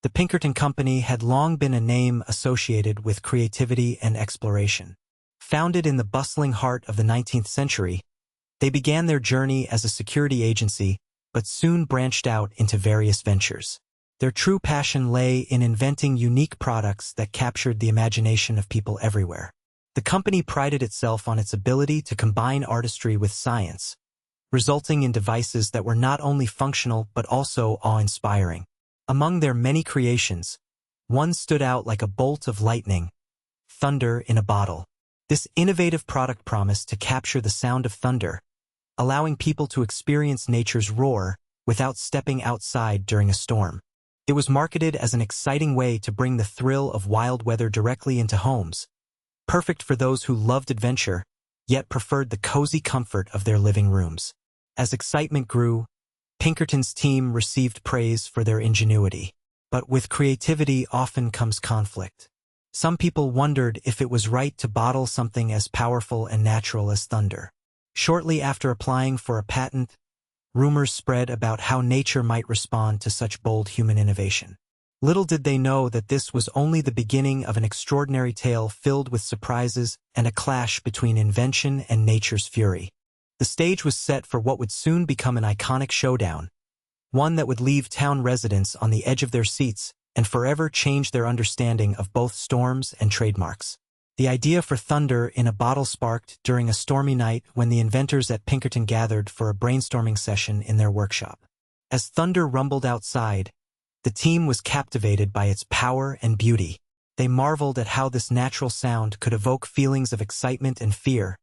The Pinkerton Company had long been a name associated with creativity and exploration. Founded in the bustling heart of the 19th century, they began their journey as a security agency, but soon branched out into various ventures. Their true passion lay in inventing unique products that captured the imagination of people everywhere. The company prided itself on its ability to combine artistry with science, resulting in devices that were not only functional but also awe-inspiring. Among their many creations, one stood out like a bolt of lightning: thunder in a bottle. This innovative product promised to capture the sound of thunder, allowing people to experience nature's roar without stepping outside during a storm. It was marketed as an exciting way to bring the thrill of wild weather directly into homes, perfect for those who loved adventure, yet preferred the cozy comfort of their living rooms. As excitement grew, Pinkerton's team received praise for their ingenuity. But with creativity often comes conflict. Some people wondered if it was right to bottle something as powerful and natural as thunder. Shortly after applying for a patent, rumors spread about how nature might respond to such bold human innovation. Little did they know that this was only the beginning of an extraordinary tale filled with surprises and a clash between invention and nature's fury. The stage was set for what would soon become an iconic showdown, one that would leave town residents on the edge of their seats and forever change their understanding of both storms and trademarks. The idea for thunder in a bottle sparked during a stormy night when the inventors at Pinkerton gathered for a brainstorming session in their workshop. As thunder rumbled outside, the team was captivated by its power and beauty. They marveled at how this natural sound could evoke feelings of excitement and fear,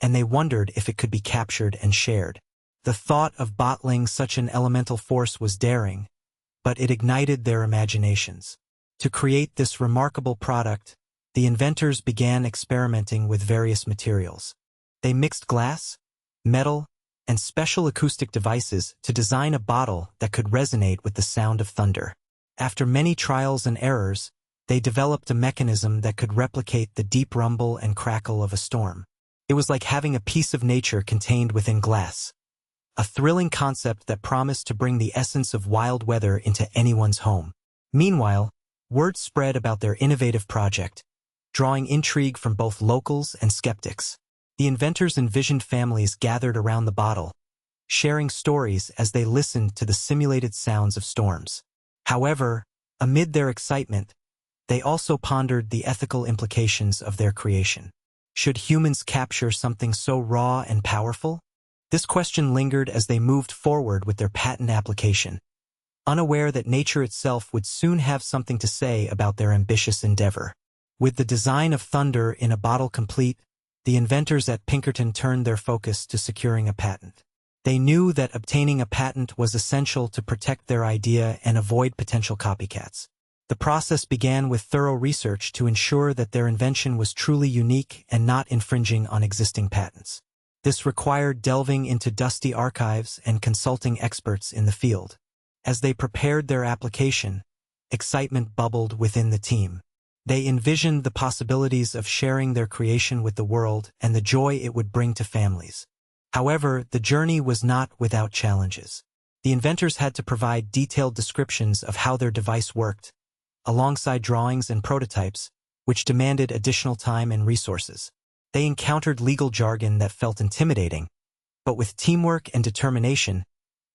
and they wondered if it could be captured and shared. The thought of bottling such an elemental force was daring, but it ignited their imaginations. To create this remarkable product, the inventors began experimenting with various materials. They mixed glass, metal, and special acoustic devices to design a bottle that could resonate with the sound of thunder. After many trials and errors, they developed a mechanism that could replicate the deep rumble and crackle of a storm. It was like having a piece of nature contained within glass, a thrilling concept that promised to bring the essence of wild weather into anyone's home. Meanwhile, word spread about their innovative project, drawing intrigue from both locals and skeptics. The inventors envisioned families gathered around the bottle, sharing stories as they listened to the simulated sounds of storms. However, amid their excitement, they also pondered the ethical implications of their creation. Should humans capture something so raw and powerful? This question lingered as they moved forward with their patent application, unaware that nature itself would soon have something to say about their ambitious endeavor. With the design of thunder in a bottle complete, the inventors at Pinkerton turned their focus to securing a patent. They knew that obtaining a patent was essential to protect their idea and avoid potential copycats. The process began with thorough research to ensure that their invention was truly unique and not infringing on existing patents. This required delving into dusty archives and consulting experts in the field. As they prepared their application, excitement bubbled within the team. They envisioned the possibilities of sharing their creation with the world and the joy it would bring to families. However, the journey was not without challenges. The inventors had to provide detailed descriptions of how their device worked, alongside drawings and prototypes, which demanded additional time and resources. They encountered legal jargon that felt intimidating, but with teamwork and determination,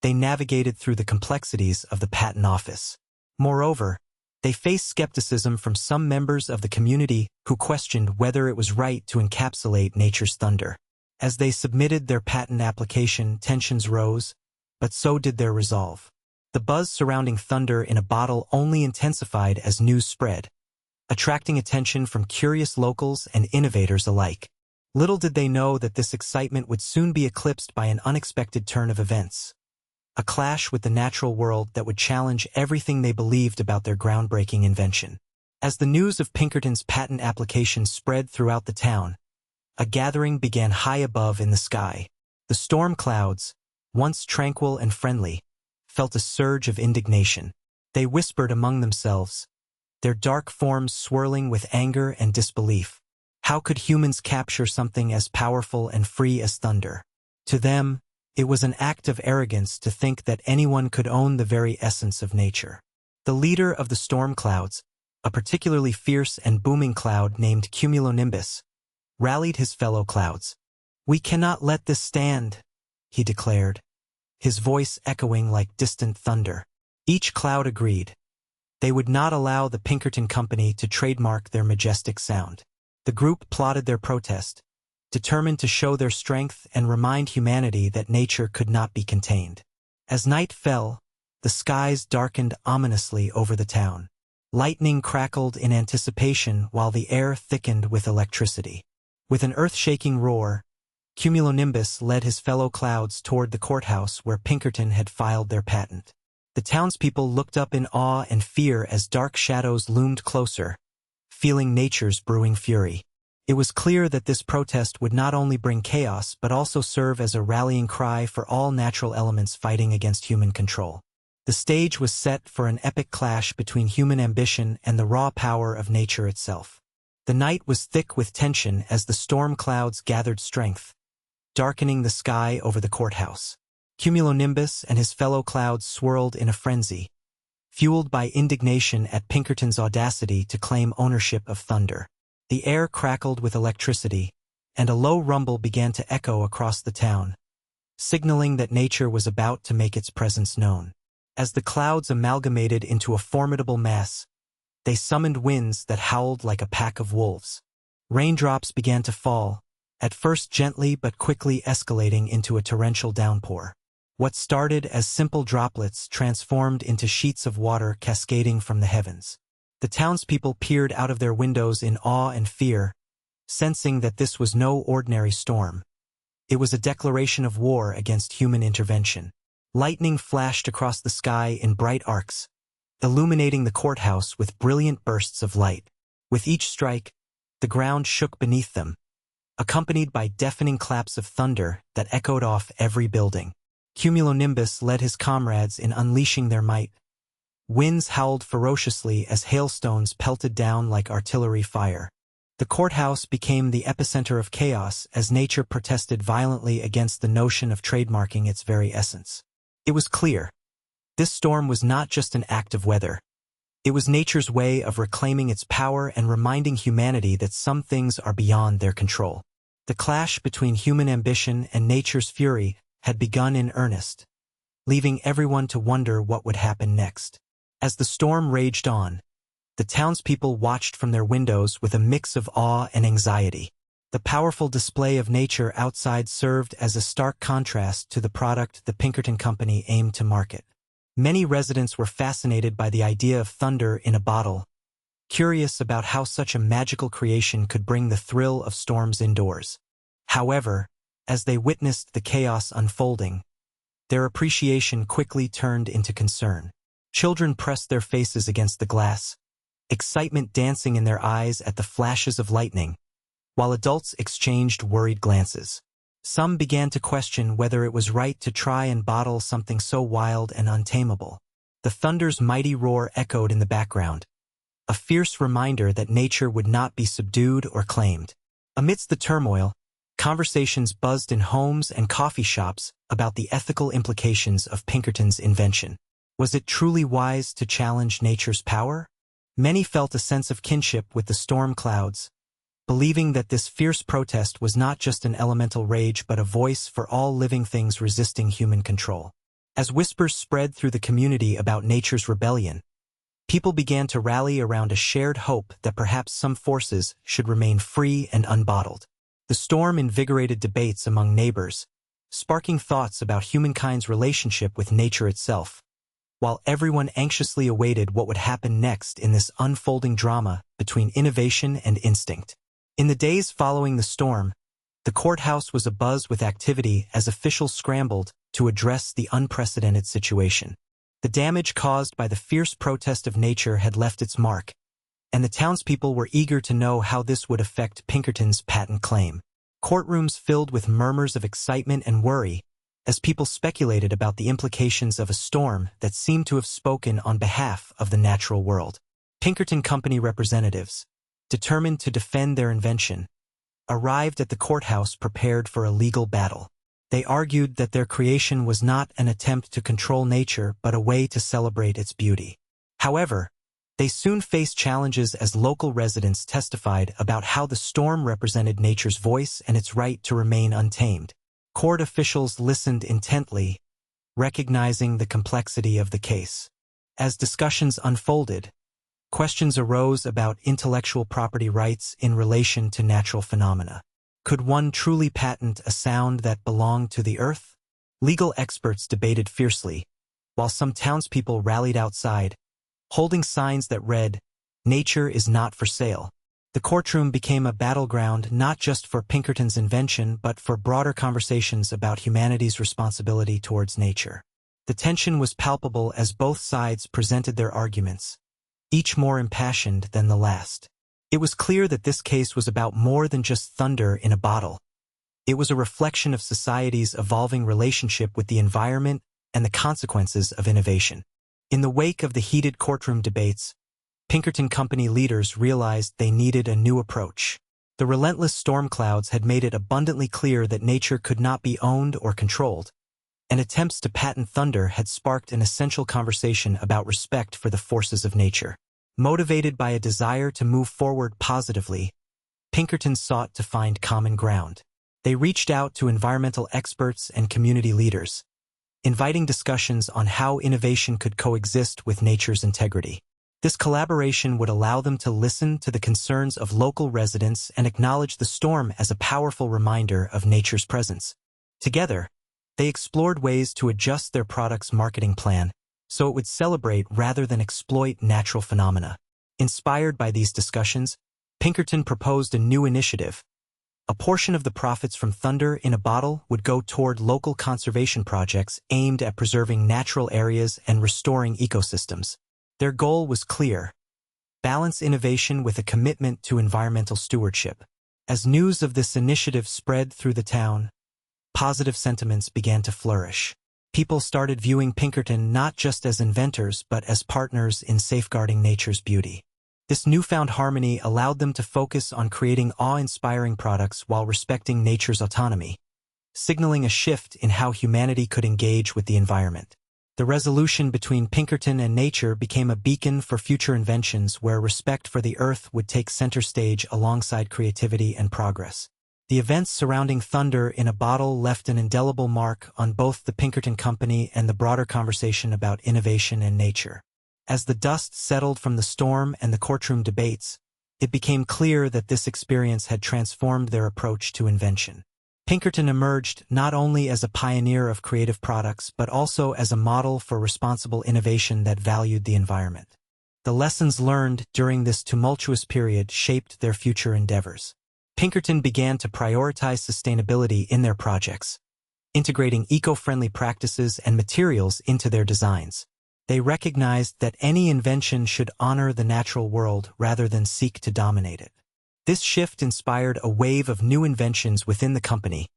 they navigated through the complexities of the patent office. Moreover, they faced skepticism from some members of the community who questioned whether it was right to encapsulate nature's thunder. As they submitted their patent application, tensions rose, but so did their resolve. The buzz surrounding thunder in a bottle only intensified as news spread, attracting attention from curious locals and innovators alike. Little did they know that this excitement would soon be eclipsed by an unexpected turn of events. A clash with the natural world that would challenge everything they believed about their groundbreaking invention. As the news of Pinkerton's patent application spread throughout the town, a gathering began high above in the sky. The storm clouds, once tranquil and friendly, felt a surge of indignation. They whispered among themselves, their dark forms swirling with anger and disbelief. How could humans capture something as powerful and free as thunder? To them, it was an act of arrogance to think that anyone could own the very essence of nature. The leader of the storm clouds, a particularly fierce and booming cloud named cumulonimbus, rallied his fellow clouds. "We cannot let this stand," he declared, his voice echoing like distant thunder. Each cloud agreed. They would not allow the Pinkerton Company to trademark their majestic sound. The group plotted their protest, determined to show their strength and remind humanity that nature could not be contained. As night fell, the skies darkened ominously over the town. Lightning crackled in anticipation while the air thickened with electricity. With an earth-shaking roar, cumulonimbus led his fellow clouds toward the courthouse where Pinkerton had filed their patent. The townspeople looked up in awe and fear as dark shadows loomed closer, feeling nature's brewing fury. It was clear that this protest would not only bring chaos but also serve as a rallying cry for all natural elements fighting against human control. The stage was set for an epic clash between human ambition and the raw power of nature itself. The night was thick with tension as the storm clouds gathered strength, darkening the sky over the courthouse. Cumulonimbus and his fellow clouds swirled in a frenzy, fueled by indignation at Pinkerton's audacity to claim ownership of thunder. The air crackled with electricity, and a low rumble began to echo across the town, signaling that nature was about to make its presence known. As the clouds amalgamated into a formidable mass, they summoned winds that howled like a pack of wolves. Raindrops began to fall, at first gently but quickly escalating into a torrential downpour. What started as simple droplets transformed into sheets of water cascading from the heavens. The townspeople peered out of their windows in awe and fear, sensing that this was no ordinary storm. It was a declaration of war against human intervention. Lightning flashed across the sky in bright arcs, illuminating the courthouse with brilliant bursts of light. With each strike, the ground shook beneath them, accompanied by deafening claps of thunder that echoed off every building. Cumulonimbus led his comrades in unleashing their might. Winds howled ferociously as hailstones pelted down like artillery fire. The courthouse became the epicenter of chaos as nature protested violently against the notion of trademarking its very essence. It was clear. This storm was not just an act of weather. It was nature's way of reclaiming its power and reminding humanity that some things are beyond their control. The clash between human ambition and nature's fury had begun in earnest, leaving everyone to wonder what would happen next. As the storm raged on, the townspeople watched from their windows with a mix of awe and anxiety. The powerful display of nature outside served as a stark contrast to the product the Pinkerton Company aimed to market. Many residents were fascinated by the idea of thunder in a bottle, curious about how such a magical creation could bring the thrill of storms indoors. However, as they witnessed the chaos unfolding, their appreciation quickly turned into concern. Children pressed their faces against the glass, excitement dancing in their eyes at the flashes of lightning, while adults exchanged worried glances. Some began to question whether it was right to try and bottle something so wild and untamable. The thunder's mighty roar echoed in the background, a fierce reminder that nature would not be subdued or claimed. Amidst the turmoil, conversations buzzed in homes and coffee shops about the ethical implications of Pinkerton's invention. Was it truly wise to challenge nature's power? Many felt a sense of kinship with the storm clouds, believing that this fierce protest was not just an elemental rage but a voice for all living things resisting human control. As whispers spread through the community about nature's rebellion, people began to rally around a shared hope that perhaps some forces should remain free and unbottled. The storm invigorated debates among neighbors, sparking thoughts about humankind's relationship with nature itself, while everyone anxiously awaited what would happen next in this unfolding drama between innovation and instinct. In the days following the storm, the courthouse was abuzz with activity as officials scrambled to address the unprecedented situation. The damage caused by the fierce protest of nature had left its mark, and the townspeople were eager to know how this would affect Pinkerton's patent claim. Courtrooms filled with murmurs of excitement and worry as people speculated about the implications of a storm that seemed to have spoken on behalf of the natural world. Pinkerton Company representatives, determined to defend their invention, arrived at the courthouse prepared for a legal battle. They argued that their creation was not an attempt to control nature but a way to celebrate its beauty. However, they soon faced challenges as local residents testified about how the storm represented nature's voice and its right to remain untamed. Court officials listened intently, recognizing the complexity of the case. As discussions unfolded, questions arose about intellectual property rights in relation to natural phenomena. Could one truly patent a sound that belonged to the earth? Legal experts debated fiercely, while some townspeople rallied outside, holding signs that read, "Nature is not for sale." The courtroom became a battleground not just for Pinkerton's invention but for broader conversations about humanity's responsibility towards nature. The tension was palpable as both sides presented their arguments, each more impassioned than the last. It was clear that this case was about more than just thunder in a bottle. It was a reflection of society's evolving relationship with the environment and the consequences of innovation. In the wake of the heated courtroom debates, Pinkerton Company leaders realized they needed a new approach. The relentless storm clouds had made it abundantly clear that nature could not be owned or controlled, and attempts to patent thunder had sparked an essential conversation about respect for the forces of nature. Motivated by a desire to move forward positively, Pinkerton sought to find common ground. They reached out to environmental experts and community leaders, inviting discussions on how innovation could coexist with nature's integrity. This collaboration would allow them to listen to the concerns of local residents and acknowledge the storm as a powerful reminder of nature's presence. Together, they explored ways to adjust their product's marketing plan so it would celebrate rather than exploit natural phenomena. Inspired by these discussions, Pinkerton proposed a new initiative. A portion of the profits from thunder in a bottle would go toward local conservation projects aimed at preserving natural areas and restoring ecosystems. Their goal was clear: balance innovation with a commitment to environmental stewardship. As news of this initiative spread through the town, positive sentiments began to flourish. People started viewing Pinkerton not just as inventors but as partners in safeguarding nature's beauty. This newfound harmony allowed them to focus on creating awe-inspiring products while respecting nature's autonomy, signaling a shift in how humanity could engage with the environment. The resolution between Pinkerton and nature became a beacon for future inventions where respect for the earth would take center stage alongside creativity and progress. The events surrounding thunder in a bottle left an indelible mark on both the Pinkerton Company and the broader conversation about innovation and nature. As the dust settled from the storm and the courtroom debates, it became clear that this experience had transformed their approach to invention. Pinkerton emerged not only as a pioneer of creative products but also as a model for responsible innovation that valued the environment. The lessons learned during this tumultuous period shaped their future endeavors. Pinkerton began to prioritize sustainability in their projects, integrating eco-friendly practices and materials into their designs. They recognized that any invention should honor the natural world rather than seek to dominate it. This shift inspired a wave of new inventions within the company,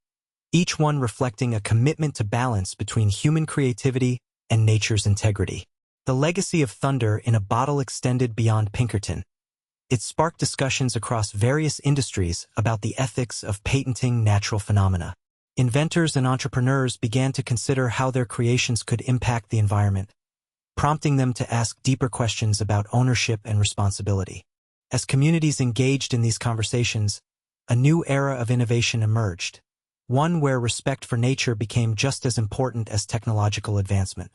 each one reflecting a commitment to balance between human creativity and nature's integrity. The legacy of thunder in a bottle extended beyond Pinkerton. It sparked discussions across various industries about the ethics of patenting natural phenomena. Inventors and entrepreneurs began to consider how their creations could impact the environment, prompting them to ask deeper questions about ownership and responsibility. As communities engaged in these conversations, a new era of innovation emerged, one where respect for nature became just as important as technological advancement.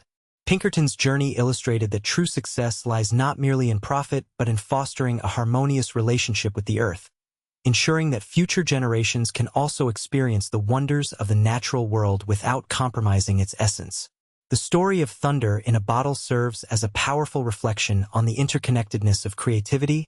Pinkerton's journey illustrated that true success lies not merely in profit but in fostering a harmonious relationship with the earth, ensuring that future generations can also experience the wonders of the natural world without compromising its essence. The story of thunder in a bottle serves as a powerful reflection on the interconnectedness of creativity,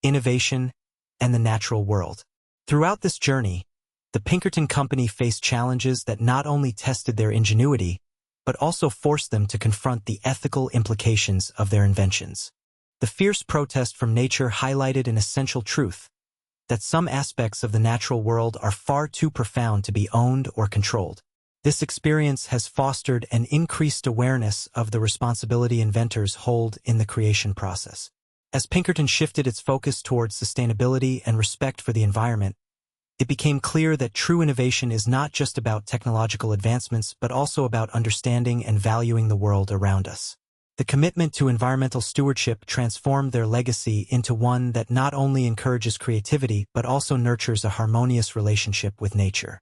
innovation, and the natural world. Throughout this journey, the Pinkerton Company faced challenges that not only tested their ingenuity, but also forced them to confront the ethical implications of their inventions. The fierce protest from nature highlighted an essential truth: that some aspects of the natural world are far too profound to be owned or controlled. This experience has fostered an increased awareness of the responsibility inventors hold in the creation process. As Pinkerton shifted its focus towards sustainability and respect for the environment, it became clear that true innovation is not just about technological advancements but also about understanding and valuing the world around us. The commitment to environmental stewardship transformed their legacy into one that not only encourages creativity but also nurtures a harmonious relationship with nature.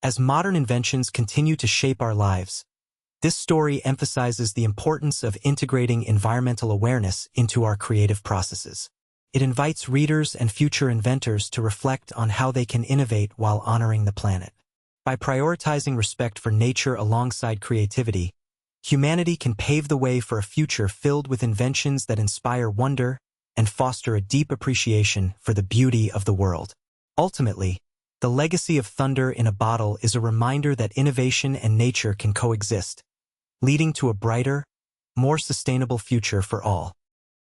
As modern inventions continue to shape our lives, this story emphasizes the importance of integrating environmental awareness into our creative processes. It invites readers and future inventors to reflect on how they can innovate while honoring the planet. By prioritizing respect for nature alongside creativity, humanity can pave the way for a future filled with inventions that inspire wonder and foster a deep appreciation for the beauty of the world. Ultimately, the legacy of Thunder in a Bottle is a reminder that innovation and nature can coexist, leading to a brighter, more sustainable future for all.